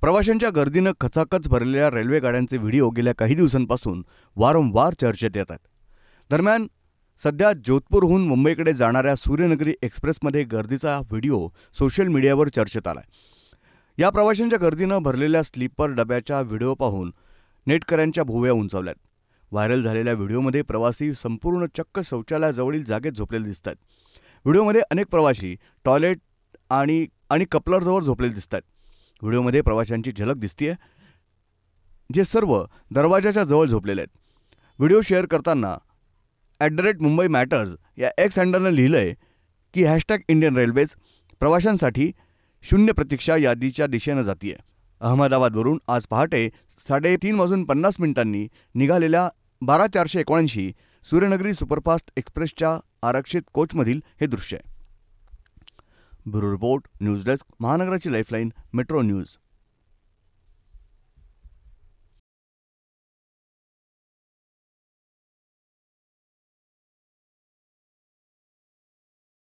प्रवाशांच्या गर्दीनं खचाखच भरलेल्या रेल्वे गाड्यांचे व्हिडिओ गेल्या काही दिवसांपासून वारंवार चर्चेत येतात. दरम्यान सध्या जोधपूरहून मुंबईकडे जाणाऱ्या सूर्यनगरी एक्सप्रेसमध्ये गर्दीचा व्हिडिओ सोशल मीडियावर चर्चेत आलाय. या प्रवाशांच्या गर्दीनं भरलेल्या स्लीपर डब्याच्या व्हिडिओ पाहून नेटकऱ्यांच्या भुवया उंचावल्यात. व्हायरल झालेल्या व्हिडिओमध्ये प्रवासी संपूर्ण चक्क शौचालयाजवळील जागेत झोपलेले दिसतात. व्हिडिओमध्ये अनेक प्रवासी टॉयलेट आणि कपलरजवळ झोपलेले दिसतात. व्हिडिओमध्ये प्रवाशांची झलक दिसतीये, जे सर्व दरवाजाच्या जवळ झोपलेले आहेत. व्हिडिओ शेअर करताना @मुंबई मॅटर्स या एक्स हँडलनं लिहिलंय की #इंडियन रेल्वेज प्रवाशांसाठी शून्य प्रतीक्षा यादीच्या दिशेनं जातीये. अहमदाबादवरून आज पहाटे 3:50 निघालेल्या 12479 सूर्यनगरी सुपरफास्ट एक्सप्रेसच्या आरक्षित कोचमधील हे दृश्य आहे. ब्युरो रिपोर्ट, न्यूज डेस्क, महानगराची लाईफलाईन, मेट्रो न्यूज.